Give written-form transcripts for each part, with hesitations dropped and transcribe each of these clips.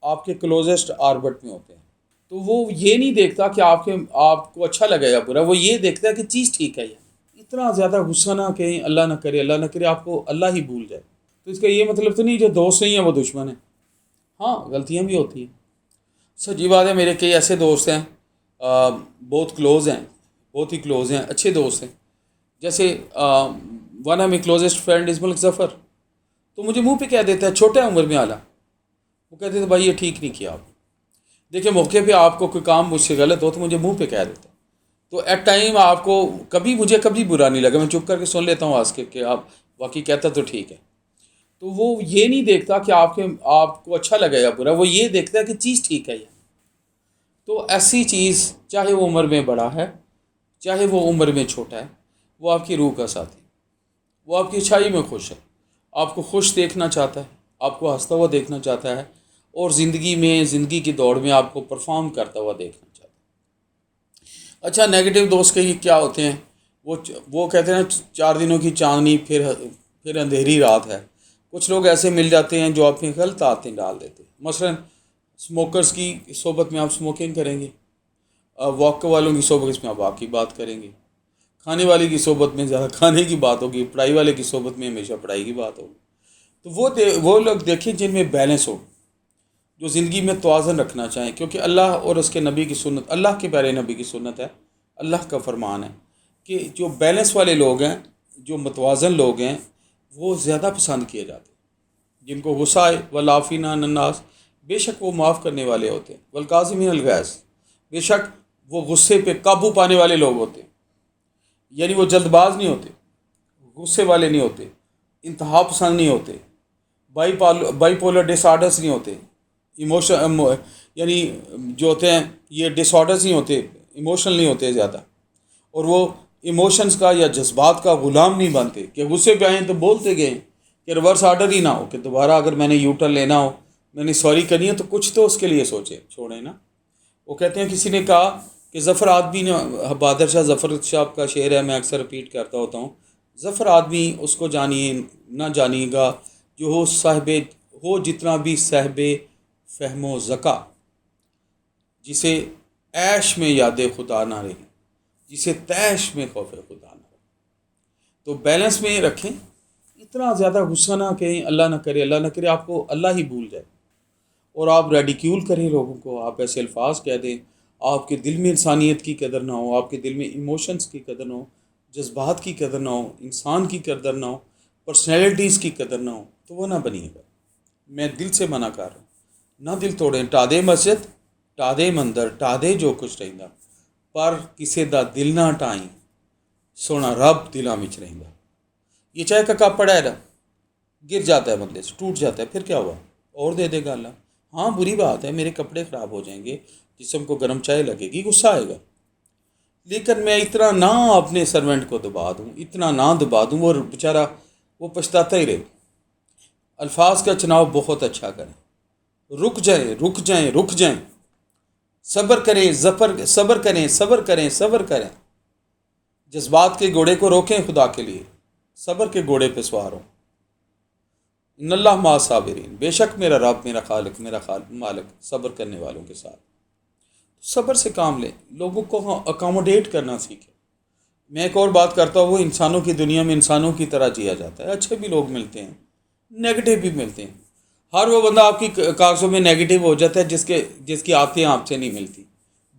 آپ کے closest orbit میں ہوتے ہیں، تو وہ یہ نہیں دیکھتا کہ آپ کو اچھا لگے گا برا، وہ یہ دیکھتا ہے کہ چیز ٹھیک ہے۔ اتنا زیادہ غصہ نہ کریں، اللہ نہ کرے آپ کو اللہ ہی بھول جائے۔ تو اس کا یہ مطلب تو نہیں جو دوست نہیں ہیں وہ دشمن ہیں، ہاں غلطیاں بھی ہوتی ہیں۔ سچی بات ہے، میرے کئی ایسے دوست ہیں بہت کلوز ہیں، بہت ہی کلوز ہیں، اچھے دوست ہیں، جیسے one of my closest friend is Malik Zafar, تو مجھے منہ پہ کہہ دیتا ہے، چھوٹا عمر میں اعلیٰ، وہ کہتے تھے بھائی یہ ٹھیک نہیں کیا آپ۔ دیکھیں موقع پہ آپ کو کوئی کام مجھ سے غلط ہو تو مجھے منہ پہ کہہ دیتا ہے، تو ایٹ ٹائم آپ کو مجھے کبھی برا نہیں لگا، میں چپ کر کے سن لیتا ہوں آج کے کہ آپ واقعی کہتا تو ٹھیک ہے۔ تو وہ یہ نہیں دیکھتا کہ آپ کو اچھا لگے گا برا، وہ یہ دیکھتا ہے کہ چیز ٹھیک ہے۔ تو ایسی چیز چاہے وہ عمر میں بڑا ہے چاہے وہ عمر میں چھوٹا ہے، وہ آپ کی روح کا ساتھی، وہ آپ کی اچھائی میں خوش ہے، آپ کو خوش دیکھنا چاہتا ہے، آپ کو ہنستا ہوا دیکھنا چاہتا ہے، اور زندگی کی دوڑ میں آپ کو پرفارم کرتا ہوا دیکھنا چاہتا ہے۔ اچھا نیگیٹو دوست کے کیا ہوتے ہیں؟ وہ کہتے ہیں 4 دنوں کی چاندنی پھر اندھیری رات ہے۔ کچھ لوگ ایسے مل جاتے ہیں جو اپنی غلط عادتیں ڈال دیتے ہیں، مثلا اسموکرز کی صحبت میں آپ اسموکنگ کریں گے، واک والوں کی صحبت میں آپ واک کی بات کریں گے، کھانے والے کی صحبت میں زیادہ کھانے کی بات ہوگی، پڑھائی والے کی صحبت میں ہمیشہ پڑھائی کی بات ہوگی۔ تو وہ لوگ دیکھیں جن میں بیلنس ہو، جو زندگی میں توازن رکھنا چاہیں، کیونکہ اللہ اور اس کے نبی کی سنت، اللہ کے پیارے نبی کی سنت ہے، اللہ کا فرمان ہے کہ جو بیلنس والے لوگ ہیں، جو متوازن لوگ ہیں، وہ زیادہ پسند کیے جاتے ہیں۔ جن کو غصہ آئے والعافین عن الناس، بے شک وہ معاف کرنے والے ہوتے ہیں، والکاظمین الغیظ، بے شک وہ غصے پہ قابو پانے والے لوگ ہوتے ہیں، یعنی وہ جلد باز نہیں ہوتے، غصے والے نہیں ہوتے، انتہا پسند نہیں ہوتے، بائی پولر ڈس آرڈرس نہیں ہوتے، یعنی جو ہوتے ہیں یہ ڈس آرڈرس نہیں ہوتے، ایموشنل نہیں ہوتے زیادہ، اور وہ ایموشنز کا یا جذبات کا غلام نہیں بنتے کہ غصے پہ آئیں تو بولتے گئے کہ ریورس آرڈر ہی نہ ہو، کہ دوبارہ اگر میں نے یو ٹرن لینا ہو، میں نے سوری کرنی ہے تو کچھ تو اس کے لیے سوچے چھوڑیں نا۔ وہ کہتے ہیں کسی نے کہا کہ ظفر آدمی نے، بہادر شاہ ظفر صاحب کا شعر ہے، میں اکثر رپیٹ کرتا ہوتا ہوں، ظفر آدمی اس کو جانیے نہ جانیے گا جو ہو جتنا بھی صاحب فہم و ذکا، جسے عیش میں یاد خدا نہ رہی، جسے تیش میں خوف خدا نہ رہی۔ تو بیلنس میں رکھیں، اتنا زیادہ غصہ نہ کریں، اللہ نہ کرے آپ کو اللہ ہی بھول جائے، اور آپ ریڈیکیول کریں لوگوں کو، آپ ایسے الفاظ کہہ دیں، آپ کے دل میں انسانیت کی قدر نہ ہو، آپ کے دل میں ایموشنز کی قدر نہ ہو، جذبات کی قدر نہ ہو، انسان کی قدر نہ ہو، پرسنالٹیز کی قدر نہ ہو، تو وہ نہ بنیے گا۔ میں دل سے منع کر رہا ہوں، نہ دل توڑیں، ٹا دے مسجد ٹا دے مندر ٹا دے جو کچھ رہندا، پر کسے دا دل نہ ٹائیں، سونا رب دلاں وچ رہندا۔ یہ چائے کا کپ پڑا ہے نا، گر جاتا ہے بندے سے، ٹوٹ جاتا ہے، پھر کیا ہوا؟ اور دے دے گا اللہ۔ ہاں بری بات ہے، میرے کپڑے خراب ہو جائیں گے، جسم کو گرم چائے لگے گی، غصہ آئے گا، لیکن میں اتنا نہ اپنے سرونٹ کو دبا دوں، اتنا نہ دبا دوں، وہ بیچارہ وہ پچھتاتا ہی رہے۔ الفاظ کا چناؤ بہت اچھا کریں، رک جائیں، صبر کریں، جذبات کے گھوڑے کو روکیں خدا کے لیے، صبر کے گھوڑے پہ سوار ہوں۔ ان اللہ مع الصابرین، بے شک میرا رب، میرا خالق، مالک صبر کرنے والوں کے ساتھ۔ صبر سے کام لیں، لوگوں کو اکاموڈیٹ کرنا سیکھیں۔ میں ایک اور بات کرتا ہوں، انسانوں کی دنیا میں انسانوں کی طرح جیا جاتا ہے، اچھے بھی لوگ ملتے ہیں، نیگیٹو بھی ملتے ہیں۔ ہر وہ بندہ آپ کی کاغذوں میں نیگیٹو ہو جاتا ہے جس کی عادتیں آپ سے نہیں ملتی۔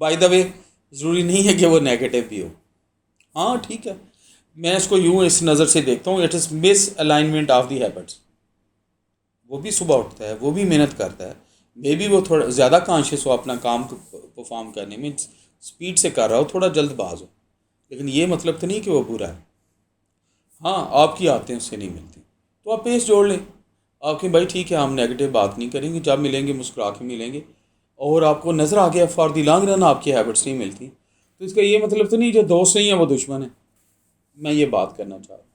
بائی دا وے ضروری نہیں ہے کہ وہ نیگیٹو بھی ہو، ہاں ٹھیک ہے، میں اس کو اس نظر سے دیکھتا ہوں، it is miss alignment of the habits. وہ بھی صبح اٹھتا ہے، وہ بھی محنت کرتا ہے، مے بی وہ تھوڑا زیادہ کانشیس ہو اپنا کام کو پرفارم کرنے میں، سپیڈ سے کر رہا ہو، تھوڑا جلد باز ہو، لیکن یہ مطلب تو نہیں کہ وہ برا ہے۔ ہاں آپ کی عادتیں اس سے نہیں ملتی تو آپ پیس جوڑ لیں، آپ کہ بھائی ٹھیک ہے ہم نیگیٹو بات نہیں کریں گے، جب ملیں گے مسکرا کے ملیں گے، اور آپ کو نظر آ گیا فار دی لانگ رن آپ کی ہیبٹس نہیں ملتی، تو اس کا یہ مطلب تو نہیں جو دوست نہیں ہے وہ دشمن ہے۔ میں یہ بات کرنا چاہ رہا ہوں۔